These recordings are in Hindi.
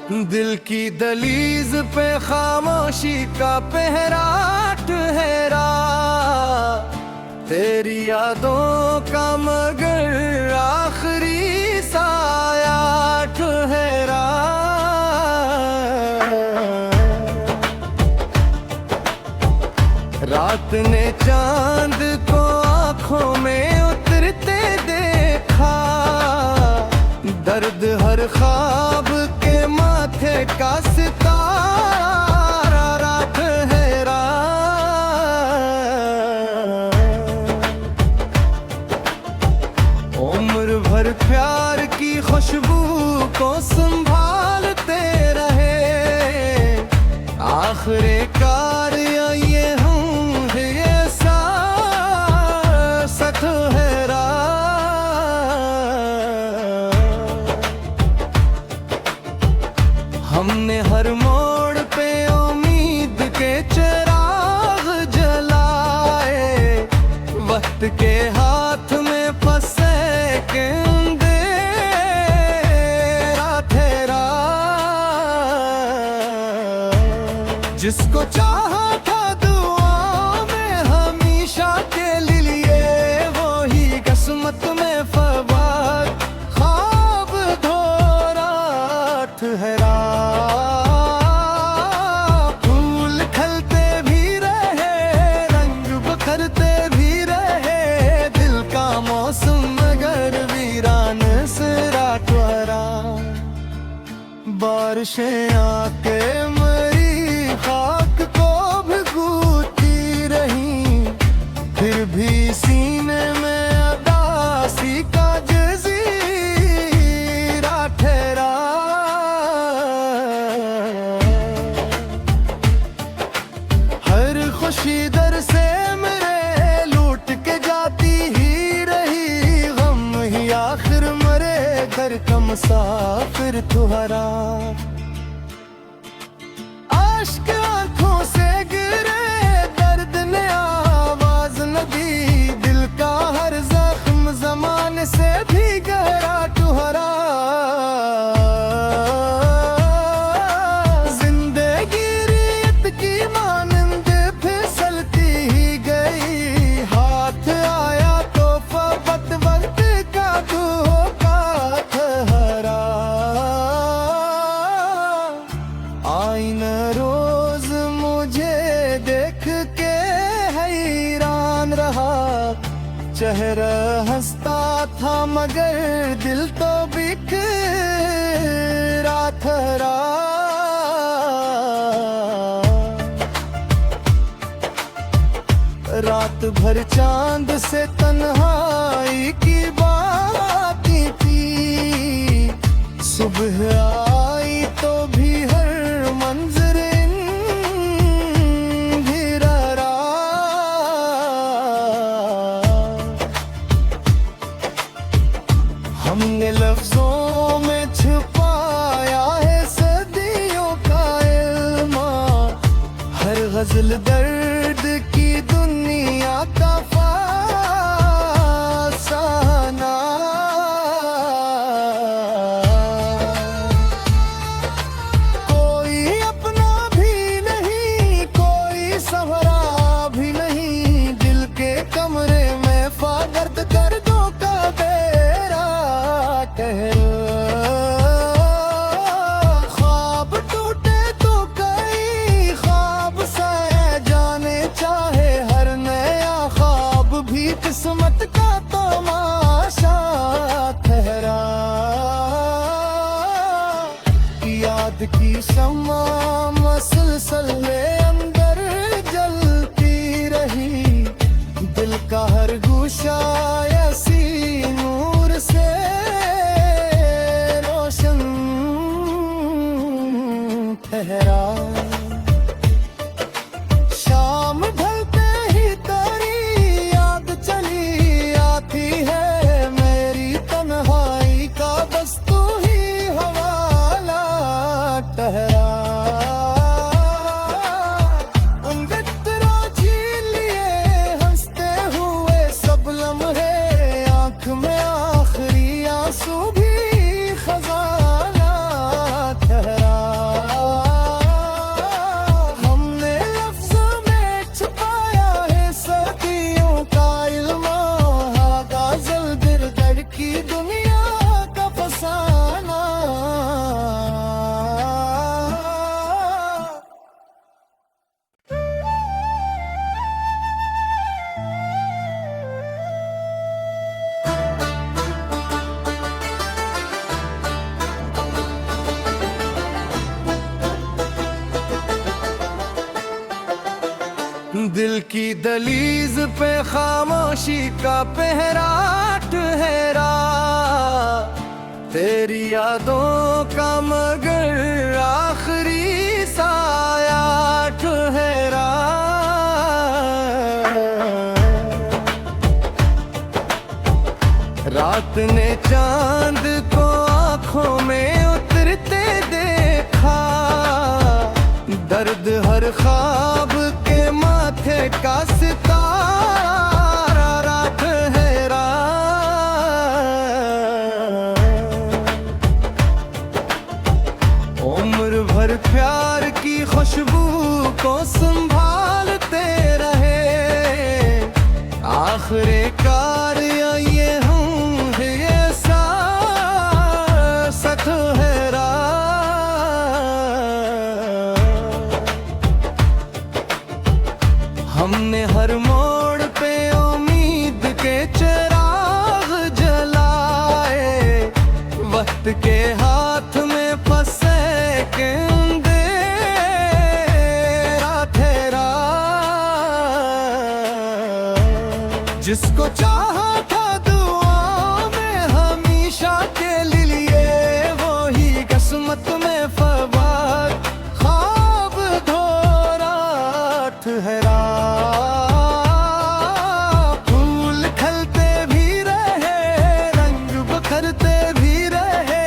दिल की दलीज पे खामोशी का पहरा ठहरा, तेरी यादों का मगर आखिरी साया ठहरा। रात ने चांद को आंखों में उतरते देखा, दर्द हर ख्वाब के माथे का सितारा ठहरा। उम्र भर प्यार की खुशबू को संभालते रहे, आखिरकार ये हम ये साथ ठहरा। हमने हर मोड़ पे उम्मीद के चिराग जलाए, वक्त के हाथ में फंसे के अंधेरा ठहरा। जिसको चाहा था दुआ में हमेशा के लिए, वो ही किस्मत में फवाद ख्वाब धोरा ठहरा। फूल खिलते भी रहे, रंग बिखरते भी रहे, दिल का मौसम मगर वीरान से ठहरा। बारिशें आके मरी खाक को भिगोती रही, फिर भी सीने में अदासी का जज़ीरा ठहरा। हर खुशी दर से मेरे लूट के जाती ही रही, गम ही आखिर मरे घर का मुसाफिर तुहरा। आश्क आंखों से गिरे, दर्द ने आवाज न दी, दिल का हर जख्म ज़माने से भी गहरा ठहरा। जिंदगी रीत की मानंद फिसलती ही गई, हाथ आया तो वक्त वक्त का धोखा ठहरा। आईना रोज मुझे देख के हैरान रहा, चेहरा हंसता था मगर दिल तो बिखरा ठहरा। रात भर चांद से तन्हाई की बातें की, सुबह आई तो भी हर मंजर अंधिरा। हमने लफ्जों में छुपाया है सदियों का इल्मा, हर गजल दर्द की दुनिया का फसाना। कोई अपना भी नहीं, कोई सवरा भी नहीं, दिल के कमरे में फागर्द दर्दों का बेरा ठहरा। ख्वाब टूटे तो कई ख्वाब साए जाने चाहे, हर नया ख्वाब भी किस्मत का तमाशा ठहरा। याद की शम्मा मसलसल अंदर जलती रही, दिल का हर गुशा ऐसी नूर से रोशन ठहरा। शाम ढलते ही तेरी याद चली आती है, मेरी तन्हाई का बस तू ही हवाला ठहरा। झील लिए हंसते हुए सब लम्हे, आंख में आखिरी आंसू भी खजाना ठहरा। दिल की दलीज पे खामोशी का पहरा ठहरा, तेरी यादों का मगर आखिरी साया ठहरा। रात ने चांद को आंखों में उतरते देखा, दर्द हर ख्वाब के माथे का सितारा ठहरा। उम्र भर प्यार की खुशबू को संभालते रहे, आखिरी कार ये हूँ ये साथ ठहरा। हमने हर मोड़ पे उम्मीद के चिराग जलाए, वक्त के हाथ में फंसे के अंधेरा ठहरा। जिसको चाहा था दुआ में हमेशा के लिए, वो ही किस्मत में फवाद ख्वाब धोरा ठहरा। फूल खिलते भी रहे, रंग बिखरते भी रहे,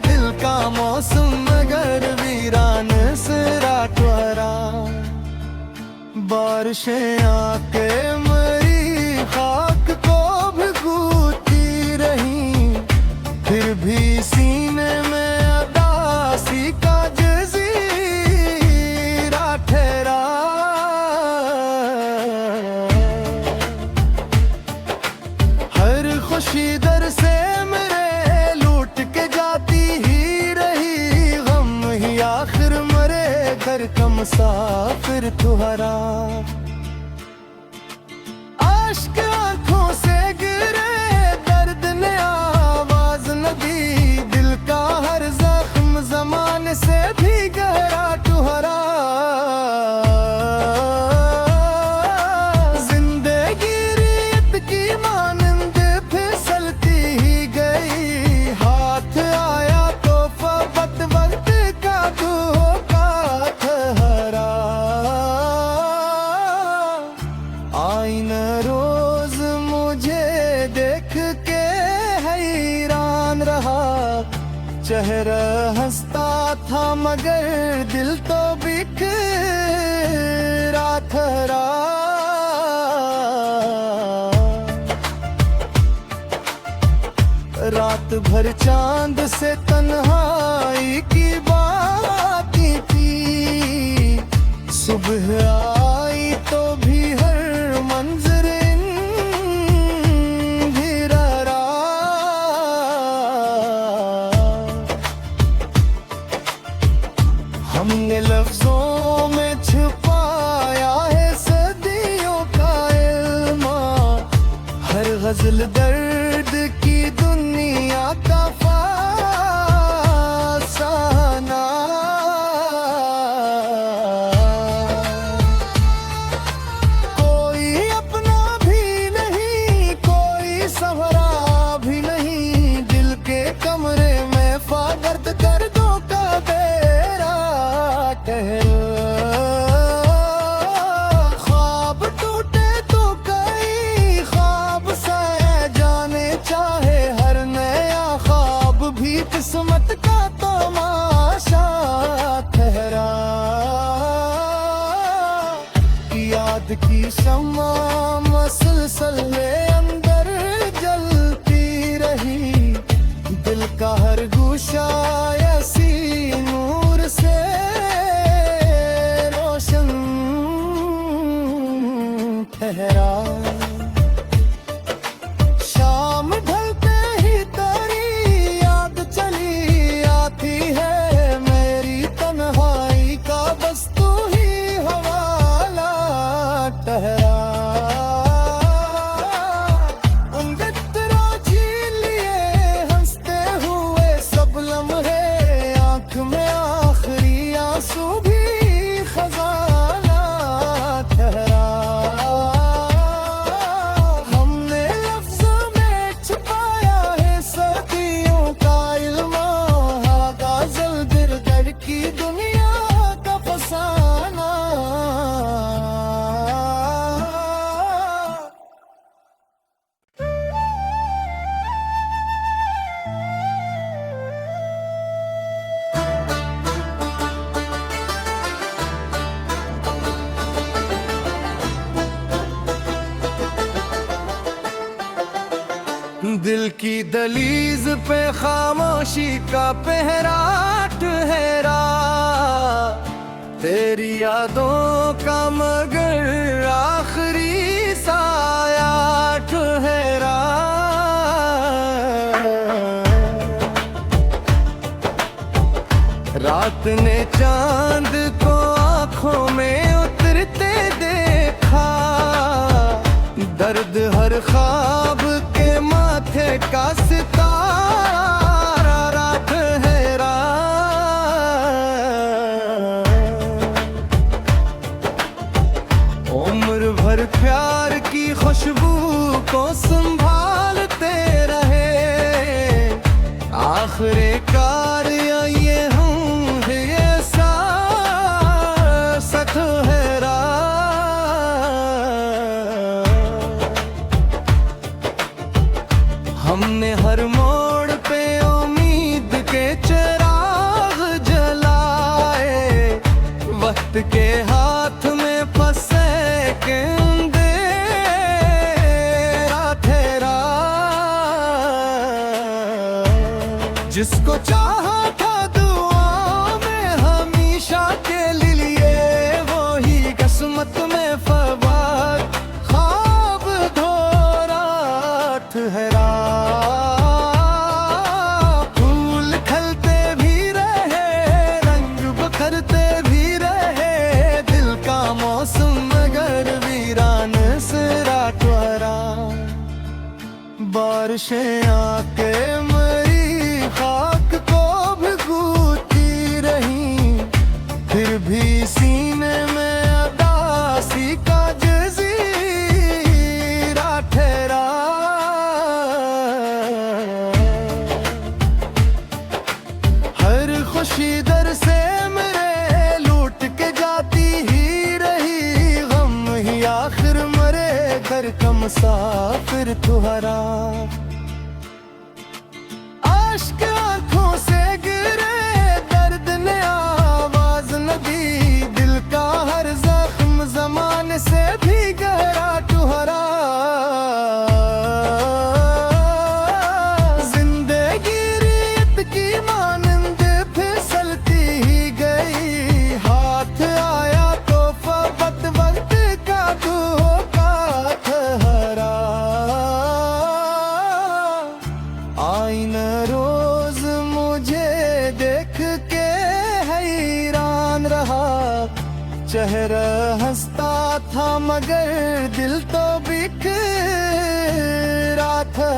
दिल का मौसम मगर वीरान सिरा ठहरा। बारिशें आके मरी खाक को भिगोती रही, फिर भी सीने में अदासी का जज़ीरा ठहरा। हर खुशी दर से मेरे लूट के जाती ही रही, गम ही आखिर मरे घर का मुसाफिर ठहरा। आश्क आंखों से गिरे, दर्द ने आवाज न दी, दिल का हर जख्म जमाने से भी गहरा ठहरा। जिंदगी रीत की मानंद फिसलती ही गई, हाथ आया तो फबत वक्त का धोखा ठहरा। आईना रोज मुझे देख के हैरान रहा, चेहरा हंसता था मगर दिल तो बिखरा ठहरा। रात भर चांद से तन्हाई की बातें की, सुबह आई तो भी हर मंजर अंधियारा। हमने लफ्जों में छुपाया है सदियों का इल्मा, हर गजल दर्द की दुनिया का फसाना। कोई अपना भी नहीं, कोई सवरा भी नहीं, दिल के कमरे में फागर्द दर्दों का बेरा ठहरा। ख्वाब टूटे तो कई ख्वाब से जाने चाहे, हर नया ख्वाब भी किस्मत का तमाशा ठहरा। याद की शम्मा मसलसल अंदर जलती रही, दिल का हर गुशा ऐसी नूर से रोशन ठहरा। शाम ढलते ही तेरी याद चली आती है, मेरी तन्हाई का बस तू ही हवाला ठहरा। की दलीज पे खामोशी का पहरा ठहरा, तेरी यादों का मगर आखिरी साया ठहरा। रात ने चांद को आंखों में उतरते देखा, दर्द हर ख्वाब के माथे का सितारा रात है रात। उम्र भर प्यार की खुशबू को संभालते रहे, आखिरी कार ये हूँ ये साथ है रात। हमने हर मोड़ पे उम्मीद के चिराग जलाए, वक्त के हाथ में फंसे के अंधेरा ठहरा। जिसको चाहा था दुआ में हमेशा के लिए, वो ही किस्मत में फवाद ख्वाब धोरा ठहरा। फूल खिलते भी रहे, रंग बिखरते भी रहे, दिल का मौसम मगर वीरान से राठवारा। बारिशें आके मरी खाक को भिगोती रही, फिर भी सीने में अदासी का जज़ीरा ठहरा। हर खुशी दर से मेरे लूट के जाती ही रही, गम ही आखिर मरे घर का मुसाफिर तुहरा। आश्क आंखों से गिरे, दर्द ने आवाज न दी, दिल का हर जख्म जमाने से भी गहरा तुहरा। जिंदगी रीत की मानंद फिसलती ही गई, हाथ आया तो वक्त वक्त का धोखा ठहरा। आईना रोज मुझे देख के हैरान रहा, चेहरा हंसता था मगर दिल तो बिखरा था।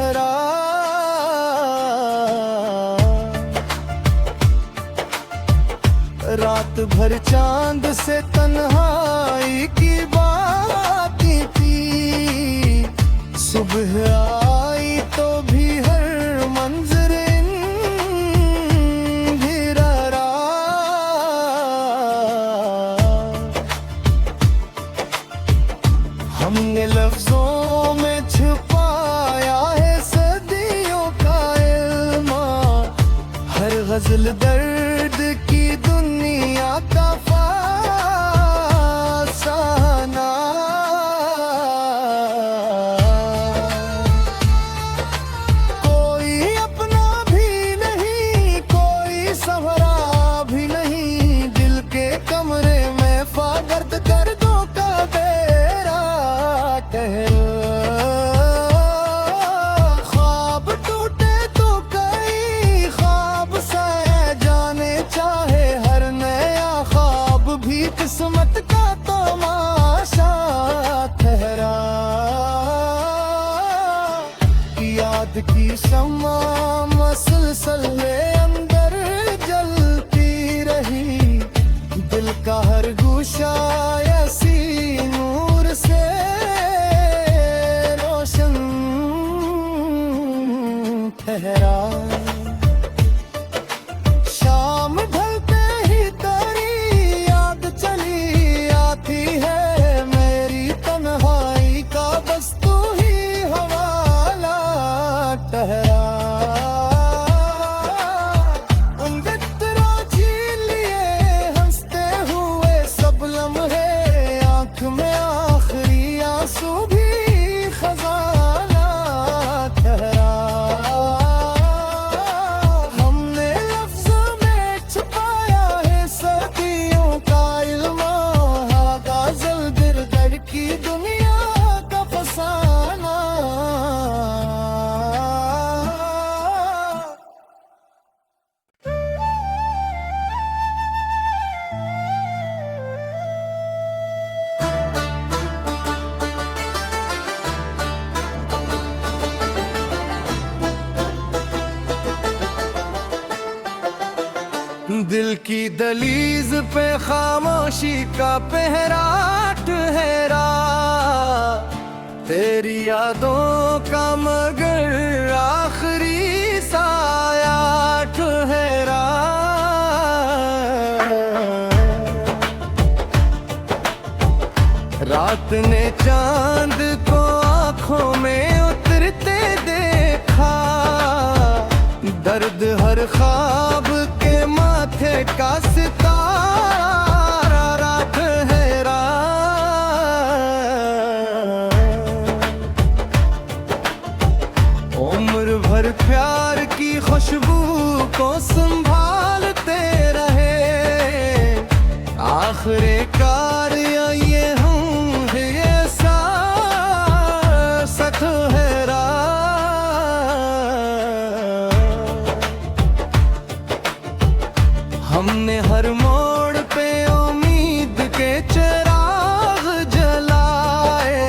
रात भर चांद से तन्हाई की बातें थी, सुबह आई तो भी हर मंजर अंधेरा रात। हमने लफ्जों में छुपाया है सदियों का इल्मा, हर गजल दर्द की दुनिया का फसाना। कोई अपना भी नहीं, कोई सवरा भी नहीं, दिल के कमरे में फागर्द दर्दों का बेरा ठहरा। ख्वाब टूटे तो कई ख्वाब साए जाने चाहे, हर नया ख्वाब भी किस्मत का तमाशा ठहरा। याद की शम्मा मसलसल अंदर जलती रही, दिल का हर गुशा ऐसी नूर से रोशन ठहरा। शाम ढलते ही तेरी याद चली आती है, मेरी तन्हाई का बस तू ही हवाला ठहरा। उन बिस्तरों झील लिए हंसते हुए सब लम्हे की दलीज पे खामोशी का पहरा ठहरा, तेरी यादों का मगर आखिरी साया ठहरा। रात ने चांद को आंखों में उतरते देखा, दर्द हर ख्वाब के माथे का सितारा ठहरा। उम्र भर प्यार की खुशबू को संभालते रहे, आखिरी कार ये हूँ ये साथ ठहरा। हमने हर मोड़ पे उम्मीद के चिराग जलाए,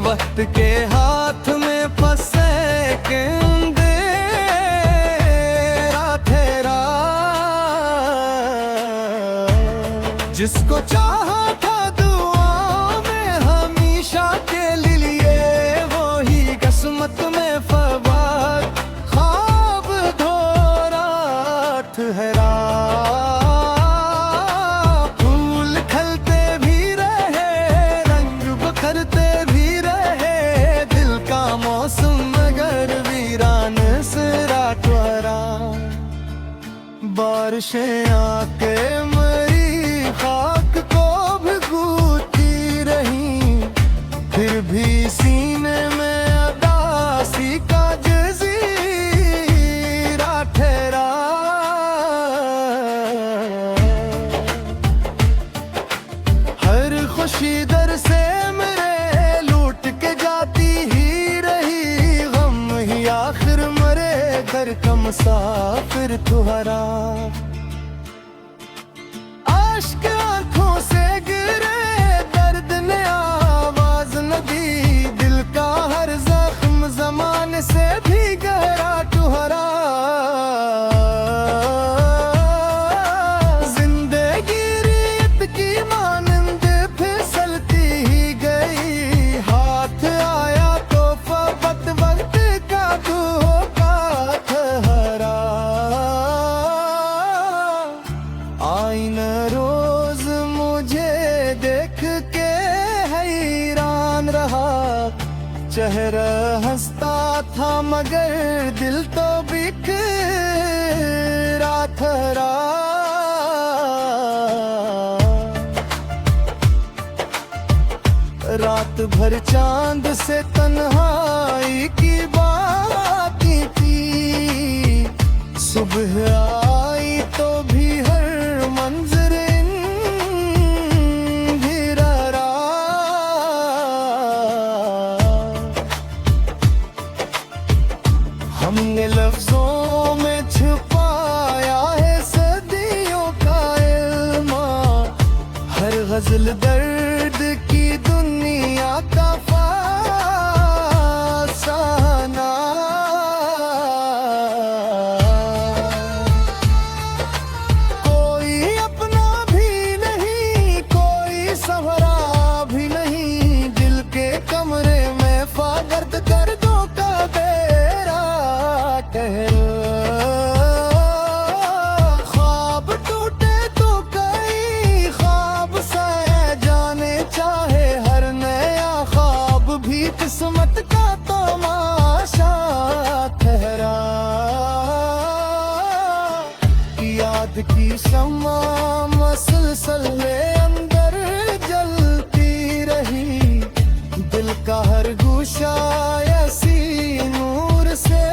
वक्त के हाथ में फंसे के अंधेरा ठहरा। जिसको चाहा था दुआ में हमेशा के लिए, वो ही किस्मत में फवाद ख्वाब धोरा ठहरा। फूल खिलते भी रहे, रंग बिखरते भी रहे, दिल का मौसम मगर वीरान सिरा ठहरा। बारिशें आके मरी खाक को भिगोती रही, फिर भी सीने में अदासी का जज़ीरा ठहरा। हर खुशी दर से मेरे लूट के जाती ही रही, गम ही आखिर मरे घर का मुसाफिर तुहरा। आश्क आंखों से गिरे, दर्द ने आवाज न दी, दिल का हर जख्म जमाने से भी गहरा तुहरा। जिंदगी रीत की मानंद फिसलती ही गई, हाथ आया तो फबत वक्त का धोखा ठहरा। आईना रोज मुझे देख के हैरान रहा, चेहरा हंसता था मगर दिल तो बिखरा ठहरा। रात भर चांद से तन्हाई की बातें थी, सुबह आई तो भी हर मंजर अंधिरा। हमने लफ्जों में छुपाया है सदियों का इल्मा, हर गजल दर्द की दुनिया का फसाना। कोई अपना भी नहीं, कोई सवरा भी नहीं, दिल के कमरे में फागर्द दर्दों का बेरा ठहरा। ख्वाब टूटे तो कई ख्वाब साए जाने चाहे, हर नया ख्वाब भी किस्मत का तमाशा ठहरा। याद की शम्मा मसलसल अंदर जलती रही, दिल का हर गुशा ऐसी नूर से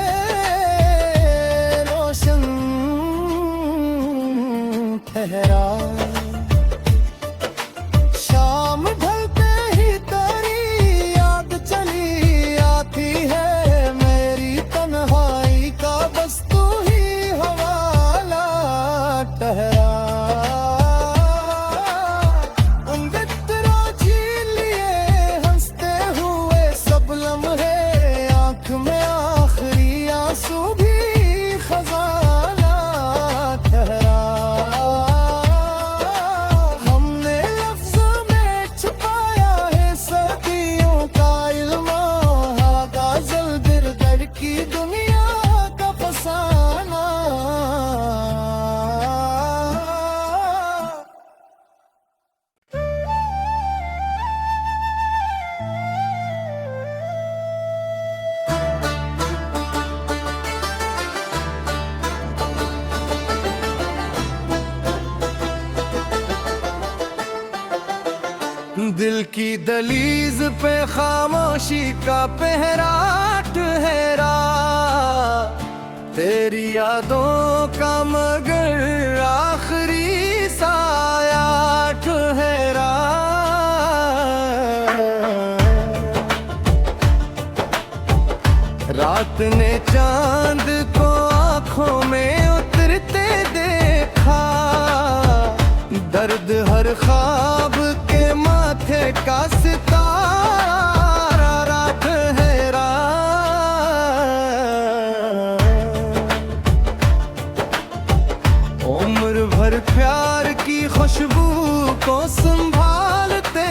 रोशन ठहरा। शाम ढलते ही तेरी याद चली आती है, मेरी तन्हाई का बस तू ही हवाला ठहरा। अंगतरा झील लिए हंसते हुए सब लम्हे, आंख में आखिरी आंसू भी खजाना ठहरा। दिल की दलीज पे खामोशी का पहरा ठहरा, तेरी यादों का मगर आखिरी साया ठहरा। रात ने चांद को आंखों में उतरते देखा, दर्द हर ख्वाब के माथे का सितारा ठहरा। उम्र भर प्यार की खुशबू को संभालते